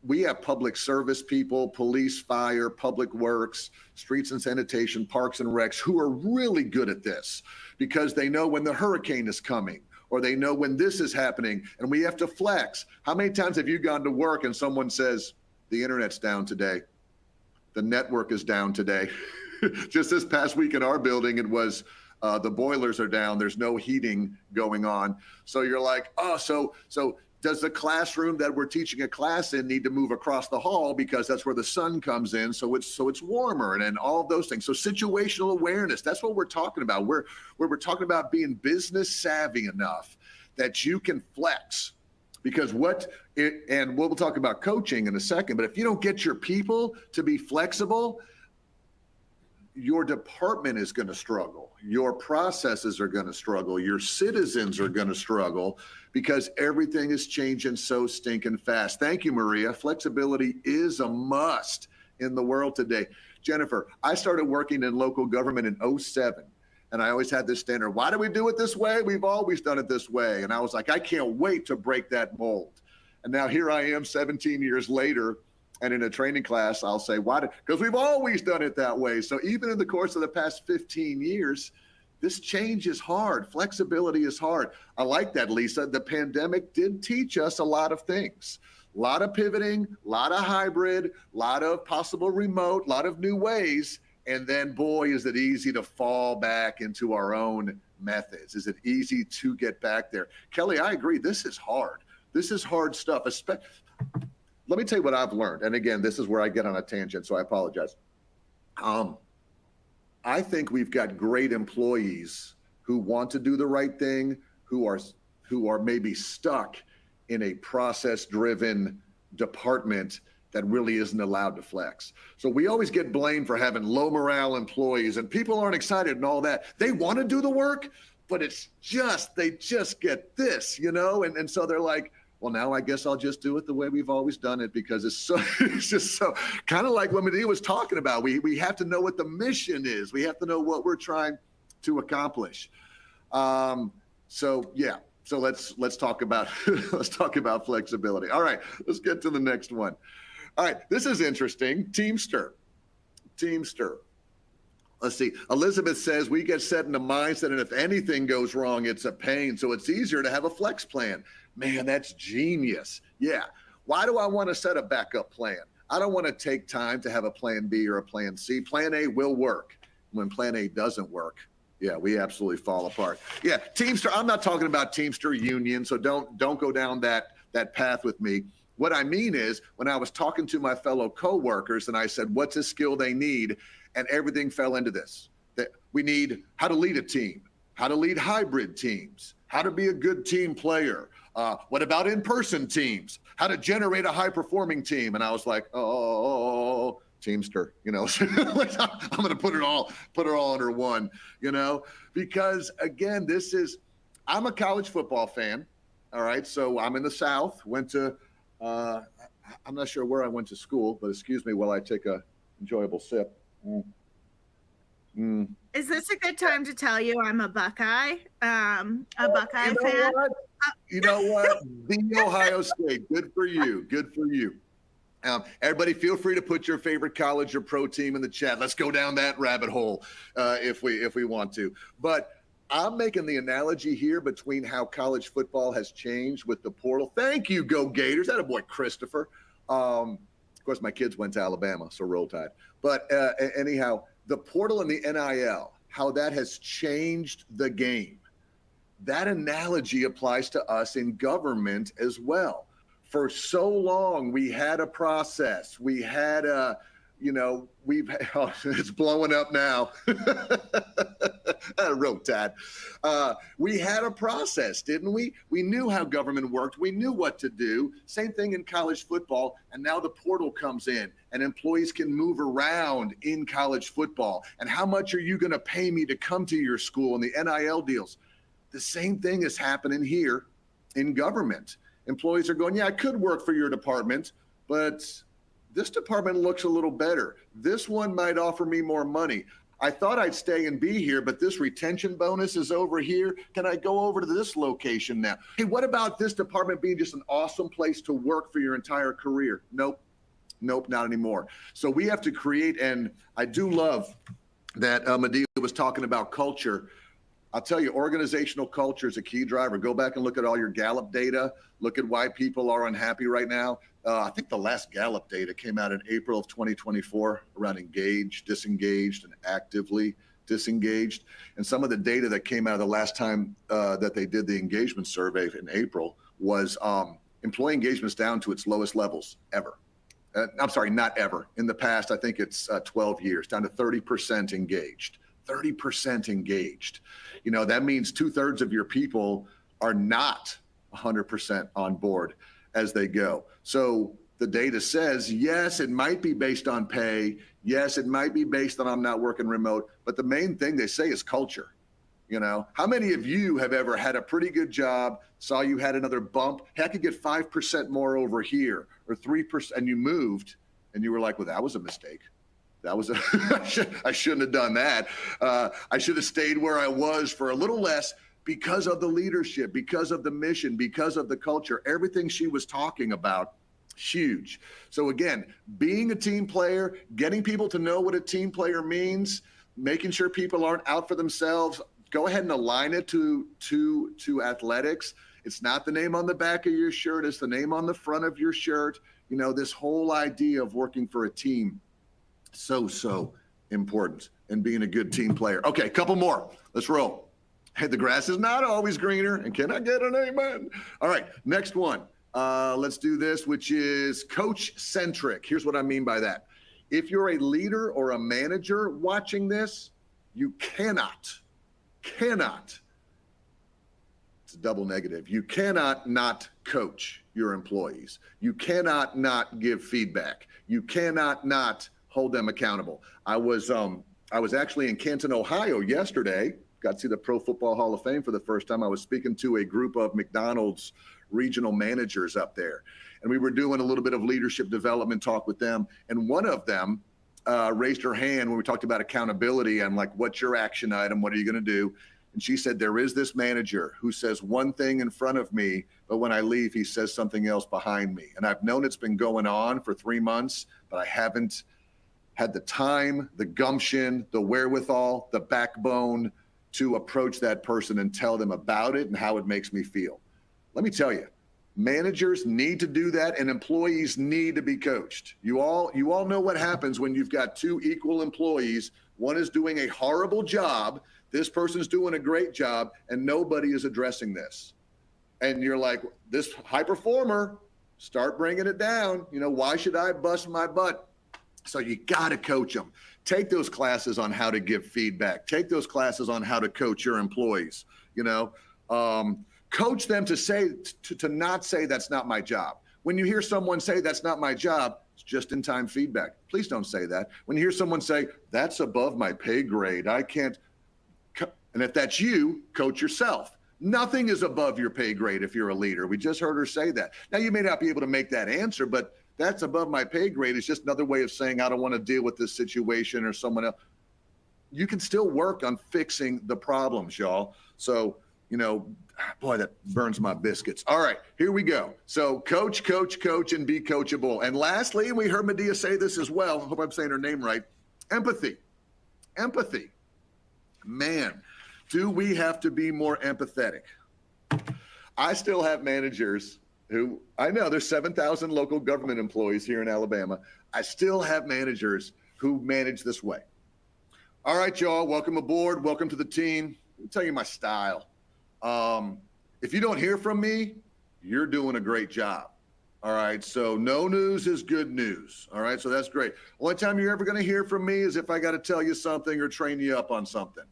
We have public service people, police, fire, public works, streets and sanitation, parks and recs, who are really good at this because they know when the hurricane is coming or they know when this is happening and we have to flex. How many times have you gone to work and someone says, the internet's down today, the network is down today? Just this past week in our building, it was the boilers are down, there's no heating going on. So you're like, oh, so does the classroom that we're teaching a class in need to move across the hall because that's where the sun comes in, so it's warmer and all of those things. So situational awareness, that's what we're talking about. We're talking about being business savvy enough that you can flex. Because and we'll talk about coaching in a second, but if you don't get your people to be flexible, your department is going to struggle. Your processes are going to struggle. Your citizens are going to struggle because everything is changing so stinking fast. Thank you, Maria. Flexibility is a must in the world today. Jennifer, I started working in local government in '07. And I always had this standard. Why do we do it this way? We've always done it this way. And I was like, I can't wait to break that mold. And now here I am 17 years later. And in a training class, I'll say, why? Because we've always done it that way. So even in the course of the past 15 years, this change is hard. Flexibility is hard. I like that, Lisa. The pandemic did teach us a lot of things. A lot of pivoting, a lot of hybrid, a lot of possible remote, a lot of new ways. And then, boy, is it easy to fall back into our own methods. Is it easy to get back there? Kelly, I agree. This is hard. This is hard stuff. Let me tell you what I've learned. And again, this is where I get on a tangent, so I apologize. I think we've got great employees who want to do the right thing, who are maybe stuck in a process-driven department that really isn't allowed to flex. So we always get blamed for having low morale employees and people aren't excited and all that. They want to do the work, but they just get this, and so they're like, well, now I guess I'll just do it the way we've always done it because it's just so kind of like what Madiha was talking about. We have to know what the mission is. We have to know what we're trying to accomplish. So let's talk about flexibility. All right, let's get to the next one. All right, this is interesting. Teamster. Let's see. Elizabeth says we get set in a mindset, and if anything goes wrong, it's a pain. So it's easier to have a flex plan. Man, that's genius. Yeah. Why do I want to set a backup plan? I don't want to take time to have a plan B or a plan C. Plan A will work. When plan A doesn't work, yeah, we absolutely fall apart. Yeah, Teamster. I'm not talking about Teamster union, so don't go down that path with me. What I mean is when I was talking to my fellow coworkers and I said, what's a skill they need? And everything fell into this, that we need how to lead a team, how to lead hybrid teams, how to be a good team player. What about in-person teams? How to generate a high-performing team? And I was like, oh, Teamster, I'm going to put it all under one, because again, I'm a college football fan. All right. So I'm in the South, went to, I'm not sure where I went to school, but excuse me while I take a enjoyable sip. Is this a good time to tell you I'm a Buckeye fan? You know what? The Ohio State. Good for you. Good for you. Everybody, feel free to put your favorite college or pro team in the chat. Let's go down that rabbit hole if we want to. But I'm making the analogy here between how college football has changed with the portal. Thank you, Go Gators. That a boy, Christopher. Of course, my kids went to Alabama, so roll tide. But anyhow, the portal and the NIL, how that has changed the game. That analogy applies to us in government as well. For so long, we had a process. We had it's blowing up now. Roll tide. We had a process, didn't we? We knew how government worked. We knew what to do. Same thing in college football. And now the portal comes in and employees can move around in college football. And how much are you going to pay me to come to your school and the NIL deals? The same thing is happening here in government. Employees are going, yeah, I could work for your department, but this department looks a little better. This one might offer me more money. I thought I'd stay and be here, but this retention bonus is over here. Can I go over to this location now? Hey, what about this department being just an awesome place to work for your entire career? Nope, not anymore. So we have to create, and I do love that Madiha was talking about culture. I'll tell you, organizational culture is a key driver. Go back and look at all your Gallup data. Look at why people are unhappy right now. I think the last Gallup data came out in April of 2024 around engaged, disengaged, and actively disengaged. And some of the data that came out of the last time that they did the engagement survey in April was employee engagement's down to its lowest levels ever. I'm sorry, not ever. In the past, I think it's 12 years, down to 30% engaged. 30% engaged. That means 2/3 of your people are not 100% on board as they go. So the data says, yes, it might be based on pay. Yes, it might be based on I'm not working remote. But the main thing they say is culture. You know, how many of you have ever had a pretty good job, saw you had another bump? Hey, I could get 5% more over here or 3%, and you moved and you were like, well, that was a mistake. That was I shouldn't have done that. I should have stayed where I was for a little less because of the leadership, because of the mission, because of the culture, everything she was talking about. Huge. So again, being a team player, getting people to know what a team player means, making sure people aren't out for themselves. Go ahead and align it to athletics. It's not the name on the back of your shirt. It's the name on the front of your shirt. You know, this whole idea of working for a team, so important, and being a good team player. Okay, a couple more. Let's roll. Hey, the grass is not always greener. And can I get an amen? All right, next one. Let's do this, which is coach-centric. Here's what I mean by that. If you're a leader or a manager watching this, you cannot, it's a double negative. You cannot not coach your employees. You cannot not give feedback. You cannot not hold them accountable. I was actually in Canton, Ohio yesterday. Got to see the Pro Football Hall of Fame for the first time. I was speaking to a group of McDonald's regional managers up there. And we were doing a little bit of leadership development talk with them. And one of them raised her hand when we talked about accountability. I'm like, what's your action item? What are you going to do? And she said, there is this manager who says one thing in front of me, but when I leave, he says something else behind me. And I've known it's been going on for 3 months, but I haven't had the time, the gumption, the wherewithal, the backbone to approach that person and tell them about it and how it makes me feel. Let me tell you, managers need to do that, and employees need to be coached. You all know what happens when you've got two equal employees. One is doing a horrible job, this person's doing a great job, and nobody is addressing this. And you're like, this high performer, start bringing it down. You know, why should I bust my butt? So you got to coach them. Take those classes on how to give feedback. Take those classes on how to coach your employees. You know, coach them to not say that's not my job. When you hear someone say that's not my job, it's just-in-time feedback. Please don't say that. When you hear someone say that's above my pay grade, I can't. And if that's you, coach yourself. Nothing is above your pay grade if you're a leader. We just heard her say that. Now, you may not be able to make that answer, but that's above my pay grade is just another way of saying I don't want to deal with this situation or someone else. You can still work on fixing the problems, y'all. So, you know, boy, that burns my biscuits. All right, here we go. So coach, and be coachable. And lastly, we heard Madiha say this as well. I hope I'm saying her name right. Empathy. Man, do we have to be more empathetic? I still have managers who, I know there's 7,000 local government employees here in Alabama. I still have managers who manage this way. All right, y'all, welcome aboard. Welcome to the team. Let me tell you my style. If you don't hear from me, you're doing a great job. All right, so no news is good news. All right, so that's great. Only time you're ever going to hear from me is if I got to tell you something or train you up on something.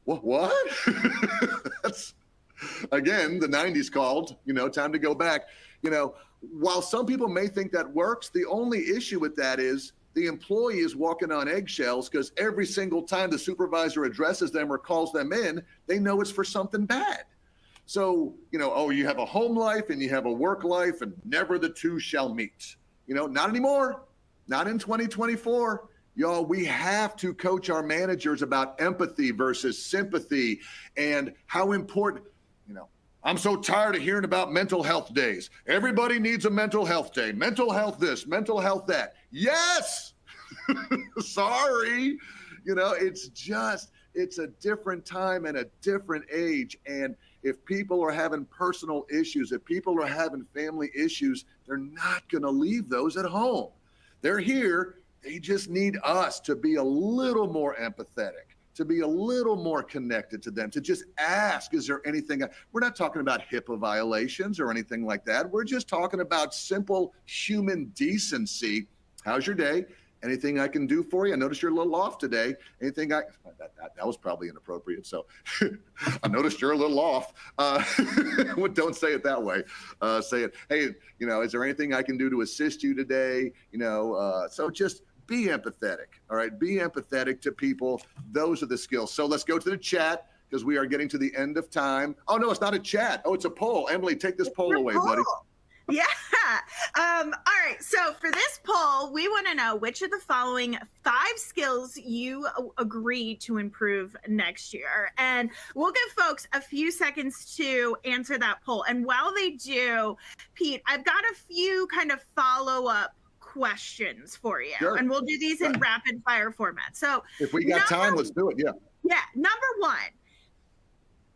What? That's, again, the 90s called, you know, time to go back. You know, while some people may think that works, the only issue with that is the employee is walking on eggshells because every single time the supervisor addresses them or calls them in, they know it's for something bad. So, you know, oh, you have a home life and you have a work life and never the two shall meet. You know, not anymore. Not in 2024. Y'all, we have to coach our managers about empathy versus sympathy and how important, you know, I'm so tired of hearing about mental health days. Everybody needs a mental health day. Mental health this, mental health that. Yes. Sorry. You know, it's a different time and a different age. And if people are having personal issues, if people are having family issues, they're not going to leave those at home. They're here. They just need us to be a little more empathetic, to be a little more connected to them, to just ask, is there anything? We're not talking about HIPAA violations or anything like that. We're just talking about simple human decency. How's your day? Anything I can do for you? I noticed you're a little off today. Anything that was probably inappropriate. So I noticed you're a little off. Don't say it that way. Say it, hey, is there anything I can do to assist you today? So just be empathetic. All right. Be empathetic to people. Those are the skills. So let's go to the chat because we are getting to the end of time. Oh, no, it's not a chat. Oh, it's a poll. Emily, take this poll away, buddy. Yeah. All right. So for this poll, we want to know which of the following 5 skills you agree to improve next year. And we'll give folks a few seconds to answer that poll. And while they do, Pete, I've got a few kind of follow-up questions for you. Sure. And we'll do these in rapid fire format. So if we got time, let's do it. Yeah. Yeah. Number 1,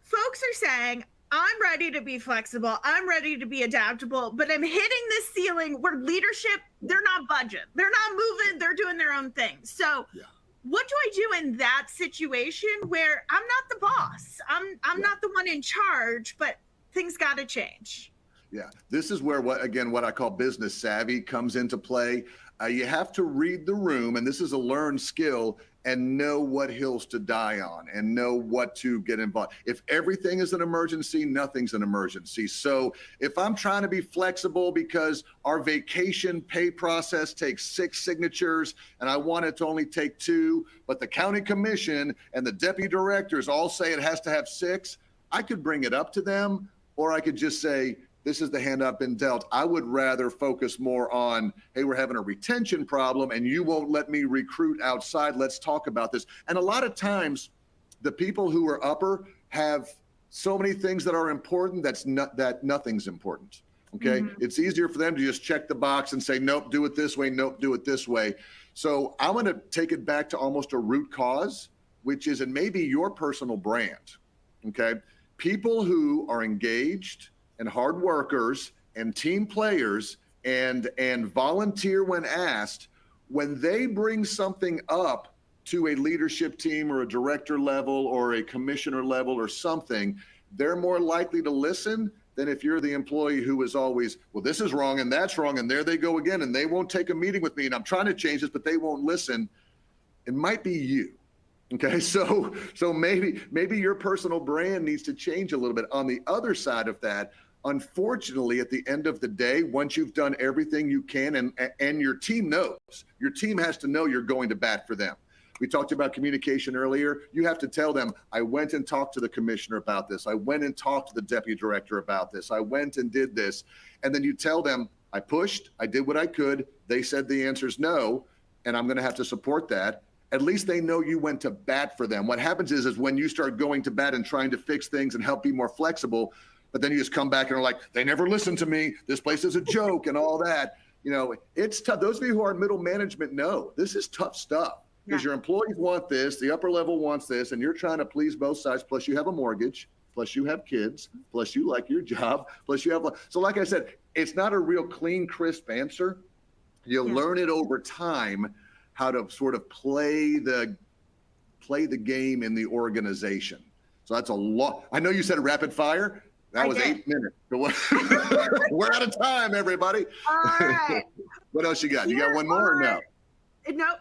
folks are saying, I'm ready to be flexible. I'm ready to be adaptable, but I'm hitting this ceiling where leadership, they're not budget. They're not moving. They're doing their own thing. So what do I do in that situation where I'm not the boss? I'm not the one in charge, but things got to change. Yeah, this is where what I call business savvy comes into play. You have to read the room, and this is a learned skill, and know what hills to die on and know what to get involved. If everything is an emergency, nothing's an emergency. So if I'm trying to be flexible because our vacation pay process takes 6 signatures and I want it to only take 2, but the county commission and the deputy directors all say it has to have 6, I could bring it up to them, or I could just say, this is the hand I've been dealt. I would rather focus more on, hey, we're having a retention problem and you won't let me recruit outside. Let's talk about this. And a lot of times the people who are upper have so many things that are important that nothing's important. Okay. Mm-hmm. It's easier for them to just check the box and say, nope, do it this way. Nope, do it this way. So I'm going to take it back to almost a root cause, which is, and maybe your personal brand. Okay. People who are engaged and hard workers and team players and volunteer when asked, when they bring something up to a leadership team or a director level or a commissioner level or something, they're more likely to listen than if you're the employee who is always, well, this is wrong and that's wrong and there they go again and they won't take a meeting with me and I'm trying to change this, but they won't listen. It might be you. Okay, so maybe your personal brand needs to change a little bit. On the other side of that, unfortunately, at the end of the day, once you've done everything you can and your team knows, your team has to know you're going to bat for them. We talked about communication earlier. You have to tell them, I went and talked to the commissioner about this. I went and talked to the deputy director about this. I went and did this. And then you tell them, I pushed, I did what I could. They said the answer is no, and I'm going to have to support that. At least they know you went to bat for them. What happens is when you start going to bat and trying to fix things and help be more flexible, but then you just come back and are like, they never listened to me. This place is a joke and all that. It's tough. Those of you who are middle management know this is tough stuff because your employees want this, the upper level wants this, and you're trying to please both sides. Plus you have a mortgage, plus you have kids, plus you like your job, plus you have. So like I said, it's not a real clean, crisp answer. You'll learn it over time how to sort of play the game in the organization. So that's a lot. I know you said rapid fire. That was 8 minutes. We're out of time, everybody. All right. What else you got? You got one more or no? No,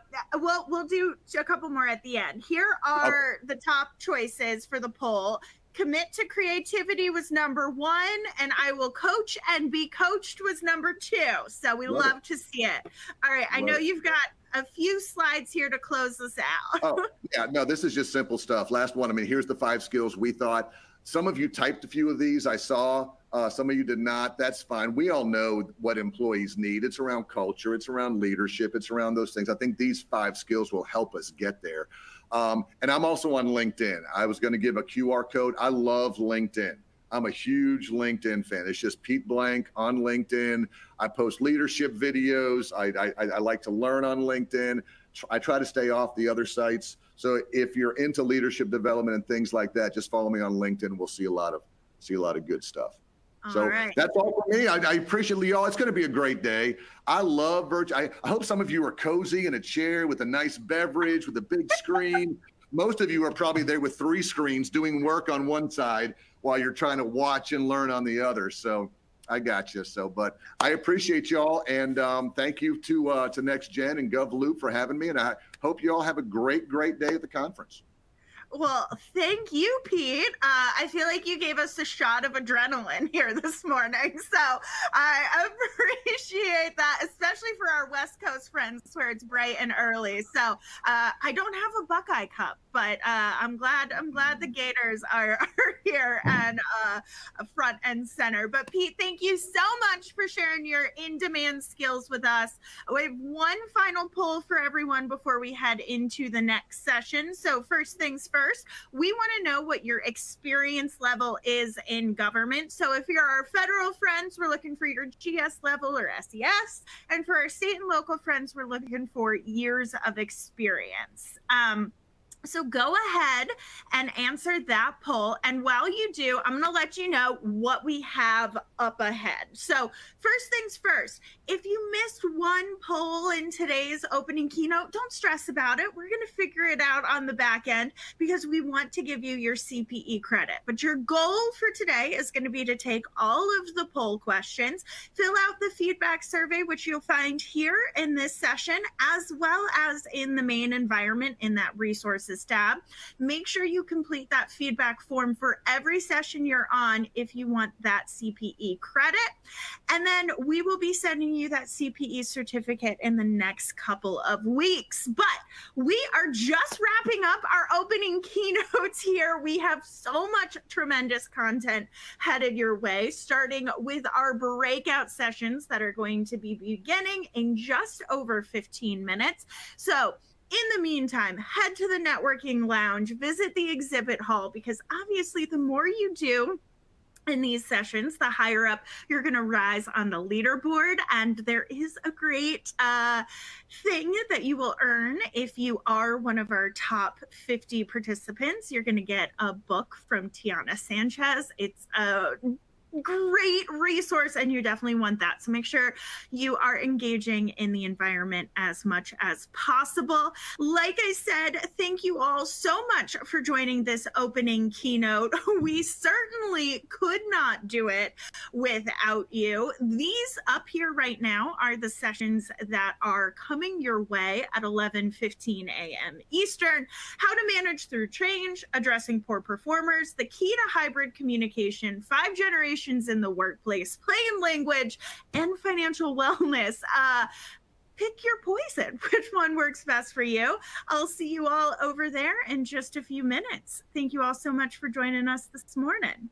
we'll do a couple more at the end. Here are the top choices for the poll. Commit to creativity was number 1, and I will coach and be coached was number 2. So we love to see it. All right. I know you've got a few slides here to close this out. Oh, yeah. No, this is just simple stuff. Last one. I mean, here's the 5 skills we thought. Some of you typed a few of these. I saw some of you did not. That's fine. We all know what employees need. It's around culture. It's around leadership. It's around those things. I think these 5 skills will help us get there. And I'm also on LinkedIn. I was going to give a QR code. I love LinkedIn. I'm a huge LinkedIn fan. It's just Pete Blank on LinkedIn. I post leadership videos. I like to learn on LinkedIn. I try to stay off the other sites. So if you're into leadership development and things like that, just follow me on LinkedIn. We'll see a lot of good stuff. So that's all for me. I appreciate y'all. It's going to be a great day. I love virtual. I hope some of you are cozy in a chair with a nice beverage, with a big screen. Most of you are probably there with 3 screens doing work on one side while you're trying to watch and learn on the other. So I got you. So, but I appreciate y'all, and thank you to NextGen and GovLoop for having me, and I hope you all have a great day at the conference. Well, thank you, Pete. I feel like you gave us a shot of adrenaline here this morning. So I appreciate that, especially for our West Coast friends where it's bright and early. So I don't have a Buckeye cup, but I'm glad the Gators are here and front and center. But Pete, thank you so much for sharing your in-demand skills with us. We have one final poll for everyone before we head into the next session. So first things first, we want to know what your experience level is in government. So if you're our federal friends, we're looking for your GS level or SES. And for our state and local friends, we're looking for years of experience. So go ahead and answer that poll. And while you do, I'm going to let you know what we have up ahead. So first things first, if you missed one poll in today's opening keynote, don't stress about it. We're going to figure it out on the back end because we want to give you your CPE credit. But your goal for today is going to be to take all of the poll questions, fill out the feedback survey, which you'll find here in this session, as well as in the main environment in that resources tab. Make sure you complete that feedback form for every session you're on if you want that CPE credit. And then we will be sending you that CPE certificate in the next couple of weeks. But we are just wrapping up our opening keynotes here. We have so much tremendous content headed your way, starting with our breakout sessions that are going to be beginning in just over 15 minutes. So in the meantime, head to the networking lounge, visit the exhibit hall, because obviously the more you do in these sessions, the higher up you're going to rise on the leaderboard. And there is a great thing that you will earn if you are one of our top 50 participants. You're going to get a book from Tiana Sanchez. It's a great resource and you definitely want that. So make sure you are engaging in the environment as much as possible. Like I said, thank you all so much for joining this opening keynote. We certainly could not do it without you. These up here right now are the sessions that are coming your way at 11:15 a.m. Eastern. How to manage through change, addressing poor performers, the key to hybrid communication, 5 generations in the workplace, plain language, and financial wellness. Pick your poison. Which one works best for you? I'll see you all over there in just a few minutes. Thank you all so much for joining us this morning.